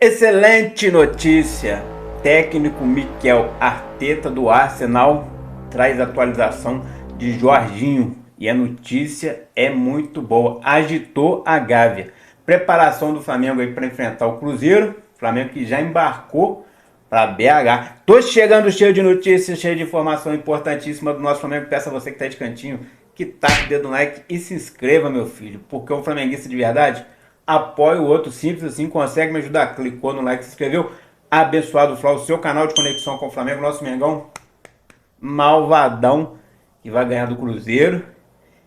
Excelente notícia! Técnico Mikel Arteta do Arsenal traz atualização de Jorginho e a notícia é muito boa. Agitou a Gávea. Preparação do Flamengo aí para enfrentar o Cruzeiro. Flamengo que já embarcou para BH. Tô chegando cheio de notícias, cheio de informação importantíssima do nosso Flamengo. Peço a você que tá de cantinho que taque o dedo no like e se inscreva, meu filho, porque o flamenguista de verdade apoia o outro, simples assim, consegue me ajudar. Clicou no like, se inscreveu. Abençoado Fla, o seu canal de conexão com o Flamengo, nosso Mengão malvadão, que vai ganhar do Cruzeiro,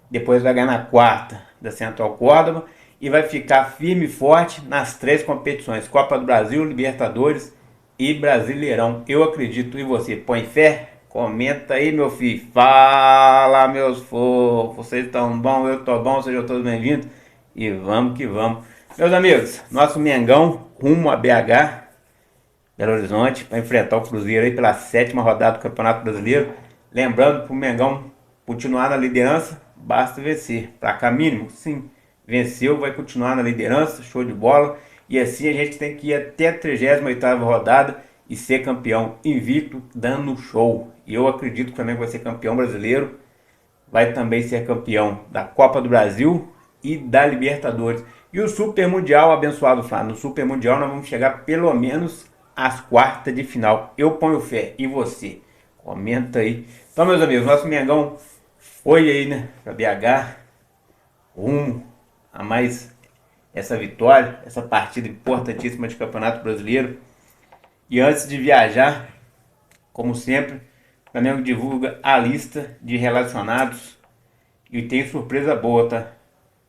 depois vai ganhar na quarta da Central Córdoba e vai ficar firme e forte nas três competições: Copa do Brasil, Libertadores e Brasileirão. Eu acredito. E você, põe fé? Comenta aí, meu filho. Fala, meus fofos. Vocês estão bom? Eu tô bom. Sejam todos bem-vindos. E vamos que vamos. Meus amigos, nosso Mengão rumo a BH, Belo Horizonte, para enfrentar o Cruzeiro aí pela 7ª rodada do Campeonato Brasileiro. Lembrando, para o Mengão continuar na liderança, basta vencer. Placar mínimo, sim. Venceu, vai continuar na liderança, show de bola. E assim a gente tem que ir até a 38ª rodada e ser campeão invicto, dando show. E eu acredito que o Flamengo vai ser campeão brasileiro, vai também ser campeão da Copa do Brasil e da Libertadores. E o Super Mundial, abençoado Flá, no Super Mundial nós vamos chegar pelo menos às quartas de final. Eu ponho fé. E você? Comenta aí. Então, meus amigos, nosso Mengão foi aí, né, para BH, rumo a mais essa vitória, essa partida importantíssima de Campeonato Brasileiro. E antes de viajar, como sempre, o Flamengo divulga a lista de relacionados e tem surpresa boa, tá?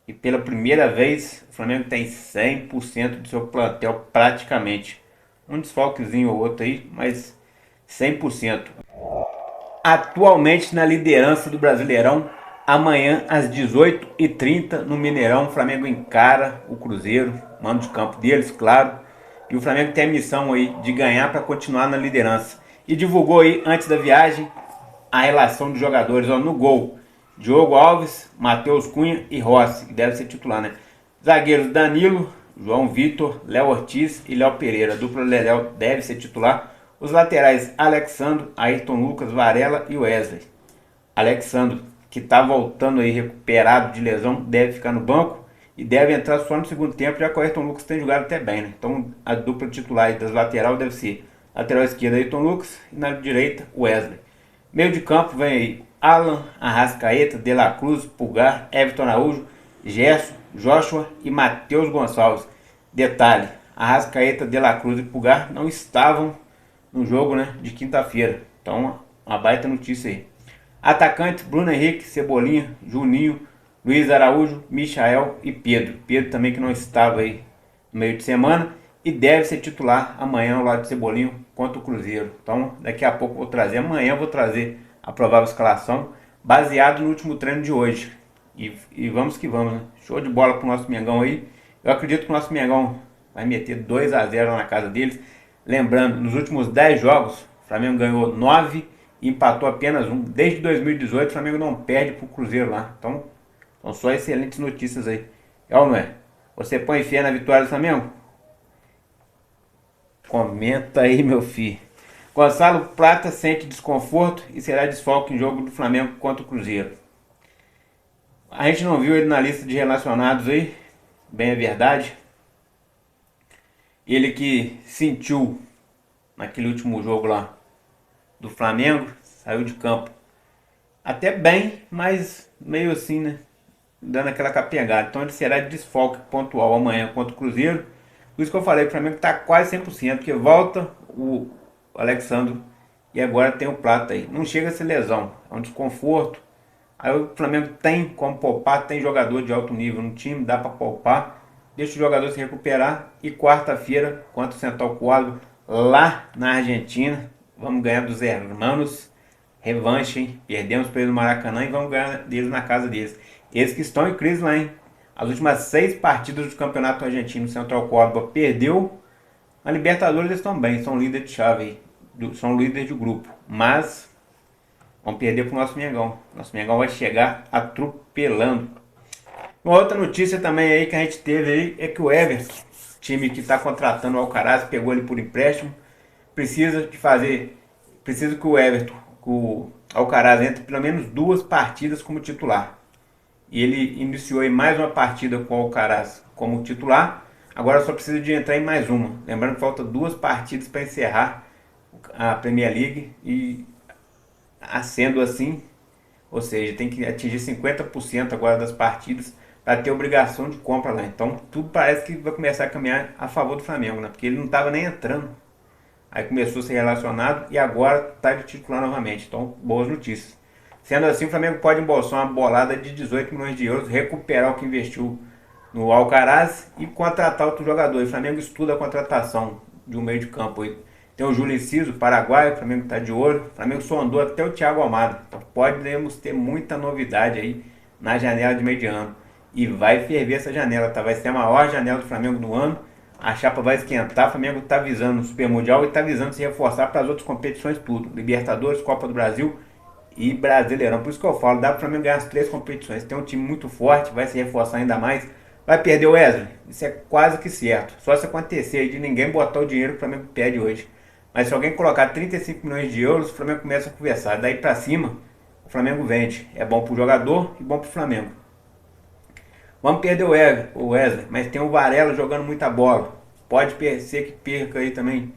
E pela primeira vez, o Flamengo tem 100% do seu plantel praticamente. Um desfalquezinho ou outro aí, mas 100%. Atualmente na liderança do Brasileirão, amanhã às 18h30 no Mineirão, o Flamengo encara o Cruzeiro, mando de campo deles, claro. E o Flamengo tem a missão aí de ganhar para continuar na liderança. E divulgou aí antes da viagem a relação de jogadores, ó, no gol: Diogo Alves, Matheus Cunha e Rossi, que deve ser titular, né? Zagueiros: Danilo, João Vitor, Léo Ortiz e Léo Pereira. A dupla Léo deve ser titular. Os laterais: Alexandro, Ayrton Lucas, Varela e Wesley. Alexandro, que está voltando aí recuperado de lesão, deve ficar no banco e deve entrar só no segundo tempo, já que o Ayrton Lucas tem jogado até bem, né? Então a dupla titular das laterais deve ser lateral esquerda Ayrton Lucas e na direita Wesley. Meio de campo vem aí Alan, Arrascaeta, De La Cruz, Pulgar, Everton Araújo, Gerson, Joshua e Matheus Gonçalves. Detalhe: Arrascaeta, De La Cruz e Pulgar não estavam no jogo, né, de quinta-feira. Então, uma baita notícia aí. Atacantes: Bruno Henrique, Cebolinha, Juninho, Luiz Araújo, Michael e Pedro. Pedro também, que não estava aí no meio de semana e deve ser titular amanhã ao lado de Cebolinha contra o Cruzeiro. Então, daqui a pouco eu vou trazer, amanhã eu vou trazer a provável escalação baseado no último treino de hoje. E vamos que vamos, né? Show de bola pro nosso Mengão aí. Eu acredito que o nosso Mengão vai meter 2-0 na casa deles. Lembrando, nos últimos 10 jogos, o Flamengo ganhou 9 e empatou apenas 1. Desde 2018 o Flamengo não perde pro Cruzeiro lá. Então, são só excelentes notícias aí. É ou não é? Você põe fé na vitória do Flamengo? Comenta aí, meu filho. Gonçalo Prata sente desconforto e será desfalque em jogo do Flamengo contra o Cruzeiro. A gente não viu ele na lista de relacionados aí, bem é verdade. Ele que sentiu naquele último jogo lá do Flamengo, saiu de campo até bem, mas meio assim, né, dando aquela capengada. Então ele será de desfalque pontual amanhã contra o Cruzeiro. Por isso que eu falei que o Flamengo está quase 100%, porque volta o Alexandro e agora tem o Prata aí. Não chega a ser lesão, é um desconforto. Aí o Flamengo tem como poupar, tem jogador de alto nível no time, dá para poupar. Deixa o jogador se recuperar e quarta-feira, contra o Central Córdoba, lá na Argentina, vamos ganhar dos hermanos. Revanche, hein? Perdemos para eles no Maracanã e vamos ganhar deles na casa deles. Eles que estão em crise lá, hein? As últimas 6 partidas do Campeonato Argentino, o Central Córdoba perdeu. Na Libertadores eles estão bem, são líderes de chave, são líderes de grupo. Mas vão perder para o nosso Mengão. Nosso Mengão vai chegar atropelando. Uma outra notícia também aí que a gente teve aí é que o Everton time que está contratando o Alcaraz, pegou ele por empréstimo, precisa que o Everton, que o Alcaraz entre pelo menos 2 partidas como titular. E ele iniciou em mais uma partida com o Alcaraz como titular, agora só precisa de entrar em mais uma. Lembrando que falta 2 partidas para encerrar a Premier League e, sendo assim, ou seja, tem que atingir 50% agora das partidas para ter obrigação de compra lá. Então tudo parece que vai começar a caminhar a favor do Flamengo, né? Porque ele não estava nem entrando. Aí começou a ser relacionado e agora está de titular novamente. Então, boas notícias. Sendo assim, o Flamengo pode embolsar uma bolada de 18 milhões de euros, recuperar o que investiu no Alcaraz e contratar outro jogador. O Flamengo estuda a contratação de um meio de campo aí. Tem o Júlio Enciso, paraguaio, o Flamengo está de olho. O Flamengo sondou até o Thiago Almada. Então podemos ter muita novidade aí na janela de meio de ano. E vai ferver essa janela, tá? Vai ser a maior janela do Flamengo do ano. A chapa vai esquentar, o Flamengo está visando o Super Mundial e está visando se reforçar para as outras competições tudo. Libertadores, Copa do Brasil e Brasileirão. Por isso que eu falo, dá para o Flamengo ganhar as 3 competições. Tem um time muito forte, vai se reforçar ainda mais. Vai perder o Wesley? Isso é quase que certo. Só se acontecer aí de ninguém botar o dinheiro que o Flamengo pede hoje. Mas se alguém colocar 35 milhões de euros, o Flamengo começa a conversar. Daí para cima, o Flamengo vende. É bom para o jogador e bom para o Flamengo. Vamos perder o Wesley, mas tem o Varela jogando muita bola. Pode ser que perca aí também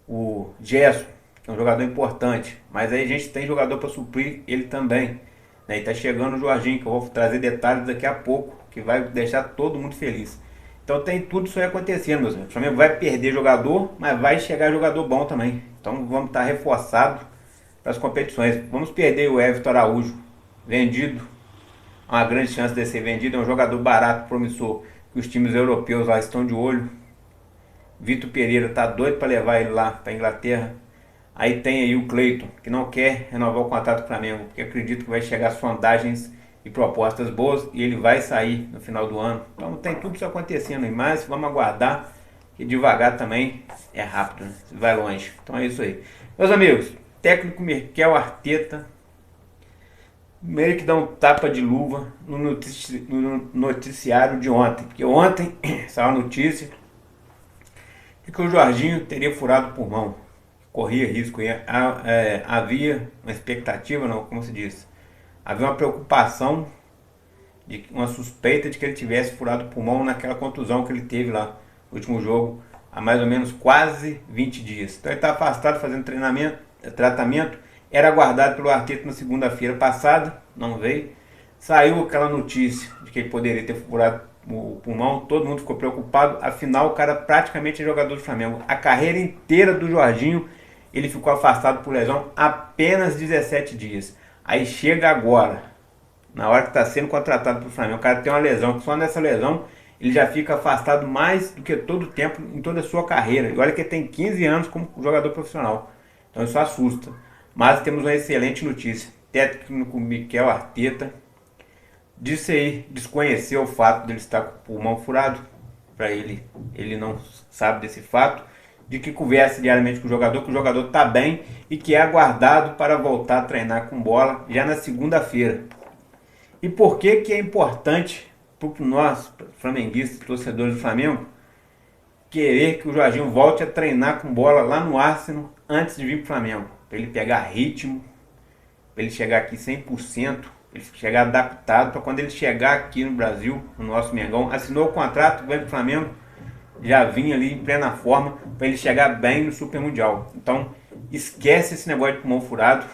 o Gerson, que é um jogador importante. Mas aí a gente tem jogador para suprir ele também. E tá chegando o Jorginho, que eu vou trazer detalhes daqui a pouco, que vai deixar todo mundo feliz. Então tem tudo isso aí acontecendo, meus amigos. O Flamengo vai perder jogador, mas vai chegar jogador bom também. Então vamos estar reforçados para as competições. Vamos perder o Everton Araújo, vendido. Uma grande chance de ser vendido. É um jogador barato, promissor, que os times europeus lá estão de olho. Vitor Pereira tá doido para levar ele lá para Inglaterra. Aí tem aí o Cleiton, que não quer renovar o contrato com o Flamengo, porque acredito que vai chegar sondagens e propostas boas e ele vai sair no final do ano. Então tem tudo isso acontecendo aí, mas vamos aguardar, que devagar também é rápido, né? Vai longe. Então é isso aí. Meus amigos, técnico Mikel Arteta meio que dá um tapa de luva no noticiário de ontem, porque ontem saiu a notícia de que o Jorginho teria furado o pulmão, corria risco, havia uma expectativa, não, como se diz, havia uma preocupação, uma suspeita de que ele tivesse furado o pulmão naquela contusão que ele teve lá no último jogo, há mais ou menos quase 20 dias. Então ele está afastado fazendo tratamento, era aguardado pelo Arteta na segunda-feira passada, não veio. Saiu aquela notícia de que ele poderia ter furado o pulmão, todo mundo ficou preocupado, afinal o cara praticamente é jogador do Flamengo. A carreira inteira do Jorginho, ele ficou afastado por lesão apenas 17 dias. Aí chega agora, na hora que está sendo contratado para o Flamengo, o cara tem uma lesão, só nessa lesão ele já fica afastado mais do que todo o tempo em toda a sua carreira. E olha que ele tem 15 anos como jogador profissional, então isso assusta. Mas temos uma excelente notícia. Técnico Mikel Arteta disse aí, desconheceu o fato de ele estar com o pulmão furado. Para ele não sabe desse fato, de que conversa diariamente com o jogador está bem e que é aguardado para voltar a treinar com bola já na segunda-feira. E por que é importante para nós, flamenguistas, torcedores do Flamengo, querer que o Jorginho volte a treinar com bola lá no Arsenal antes de vir para o Flamengo? Para ele pegar ritmo, para ele chegar aqui 100%, ele chegar adaptado, para quando ele chegar aqui no Brasil, no nosso Mengão, assinou o contrato, vem para o Flamengo, já vinha ali em plena forma, para ele chegar bem no Super Mundial. Então, esquece esse negócio de pulmão furado,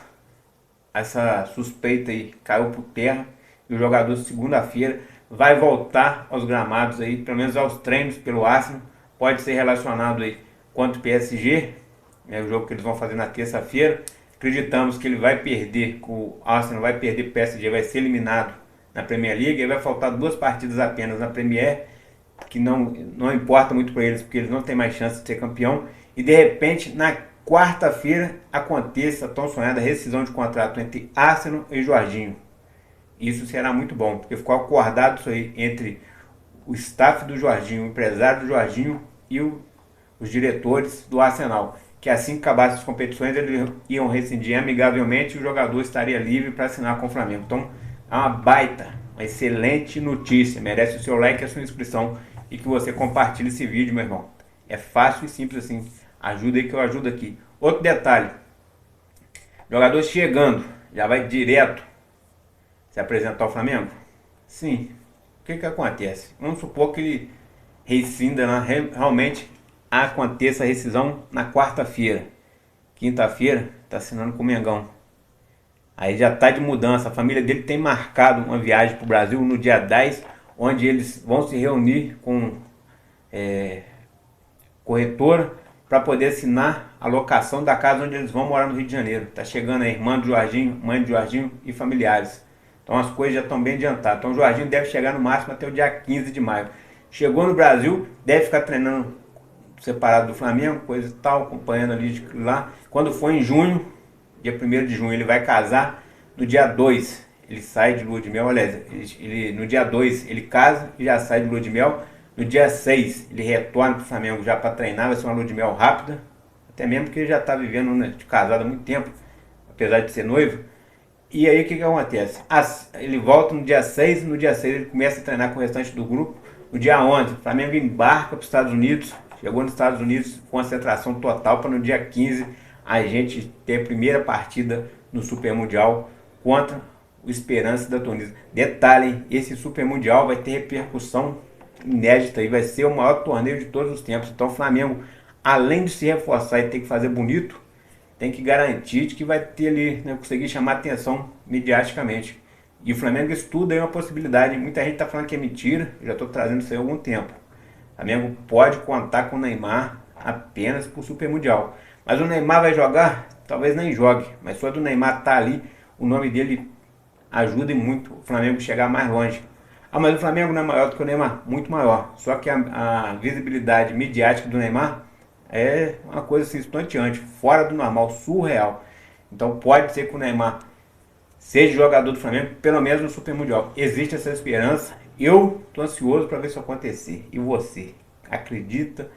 essa suspeita aí caiu por terra, e o jogador segunda-feira vai voltar aos gramados aí, pelo menos aos treinos pelo Arsenal, pode ser relacionado aí contra o PSG, é o jogo que eles vão fazer na terça-feira. Acreditamos que ele vai perder, que o Arsenal vai perder para o PSG, vai ser eliminado na Premier League, e vai faltar 2 partidas apenas na Premier, que não importa muito para eles, porque eles não têm mais chance de ser campeão, e de repente na quarta-feira aconteça a tão sonhada rescisão de contrato entre Arsenal e Jorginho. Isso será muito bom, porque ficou acordado isso aí entre o staff do Jorginho, o empresário do Jorginho e os diretores do Arsenal, que assim que acabassem as competições eles iam rescindir amigavelmente e o jogador estaria livre para assinar com o Flamengo. Então é uma baita, uma excelente notícia, merece o seu like e a sua inscrição. e que você compartilhe esse vídeo, meu irmão. É fácil e simples assim. Ajuda aí que eu ajudo aqui. Outro detalhe. Jogador chegando, já vai direto se apresentar ao Flamengo? Sim. O que acontece? Vamos supor que ele rescinda, né? Realmente aconteça a rescisão na quarta-feira. Quinta-feira está assinando com o Mengão. Aí já está de mudança. A família dele tem marcado uma viagem para o Brasil no dia 10, onde eles vão se reunir com corretora para poder assinar a locação da casa onde eles vão morar no Rio de Janeiro. Tá chegando aí, irmã do Jorginho, mãe do Jorginho e familiares. Então as coisas já estão bem adiantadas. Então o Jorginho deve chegar no máximo até o dia 15 de maio. Chegou no Brasil, deve ficar treinando separado do Flamengo, coisa e tal, acompanhando ali lá. Quando for em junho, dia 1º de junho, ele vai casar. No dia 2, ele sai de lua de mel. Aliás, no dia 2 ele casa e já sai de lua de mel. No dia 6, ele retorna para o Flamengo já para treinar. Vai ser uma lua de mel rápida. Até mesmo porque ele já está vivendo, né, de casado há muito tempo, apesar de ser noivo. E aí o que acontece? Ele volta no dia 6. No dia 6 ele começa a treinar com o restante do grupo. No dia 11, o Flamengo embarca para os Estados Unidos. Chegou nos Estados Unidos, concentração total para no dia 15 a gente ter a primeira partida no Super Mundial contra o Esperance da Tunísia. Detalhe, esse Super Mundial vai ter repercussão inédita e vai ser o maior torneio de todos os tempos. Então o Flamengo, além de se reforçar e ter que fazer bonito, tem que garantir que vai ter ali, né, conseguir chamar atenção mediaticamente. E o Flamengo estuda aí uma possibilidade. Muita gente está falando que é mentira, eu já estou trazendo isso aí há algum tempo. O Flamengo pode contar com o Neymar apenas para o Super Mundial. Mas o Neymar vai jogar? Talvez nem jogue. Mas só do Neymar estar ali, o nome dele ajuda muito o Flamengo a chegar mais longe. Ah, mas o Flamengo não é maior do que o Neymar? Muito maior. Só que a visibilidade midiática do Neymar é uma coisa assim, estonteante, fora do normal, surreal. Então pode ser que o Neymar seja jogador do Flamengo, pelo menos no Super Mundial. Existe essa esperança. Eu tô ansioso para ver isso acontecer. E você? Acredita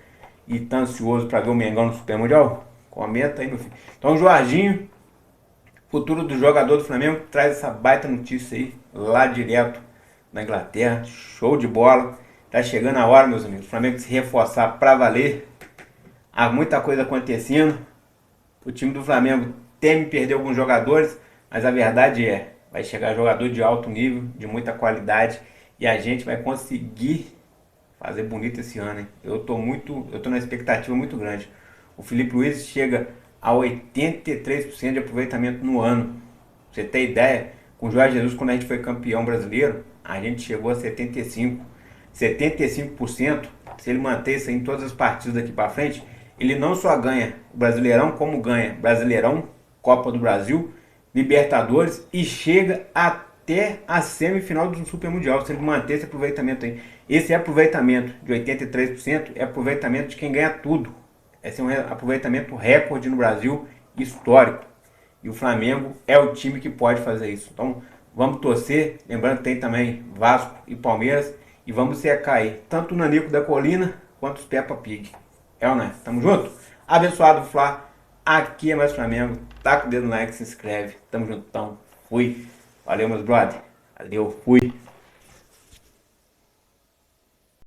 e tá ansioso para ver o Mengão no Super Mundial? Comenta aí, meu filho. Então o Jorginho, futuro do jogador do Flamengo, traz essa baita notícia aí, lá direto na Inglaterra. Show de bola. Tá chegando a hora, meus amigos. O Flamengo se reforçar para valer. Há muita coisa acontecendo. O time do Flamengo teme perder alguns jogadores, mas a verdade é, vai chegar jogador de alto nível, de muita qualidade, e a gente vai conseguir fazer bonito esse ano, hein? Eu tô numa expectativa muito grande. O Felipe Luiz chega a 83% de aproveitamento no ano. Pra você ter ideia, com o Jorge Jesus, quando a gente foi campeão brasileiro, a gente chegou a 75%. 75%, se ele manter isso aí em todas as partidas daqui para frente, ele não só ganha o Brasileirão, como ganha Brasileirão, Copa do Brasil, Libertadores e chega até a semifinal do Super Mundial, se ele manter esse aproveitamento aí. Esse aproveitamento de 83% é aproveitamento de quem ganha tudo. Esse é um aproveitamento recorde no Brasil, histórico. E o Flamengo é o time que pode fazer isso. Então vamos torcer, lembrando que tem também Vasco e Palmeiras, e vamos secar aí tanto o Nanico da Colina quanto os Peppa Pig. É ou não é? Tamo junto? Abençoado Flá. Aqui é mais Flamengo. Taca o dedo no like, se inscreve. Tamo juntão. Fui. Valeu, meus brother. Valeu, fui.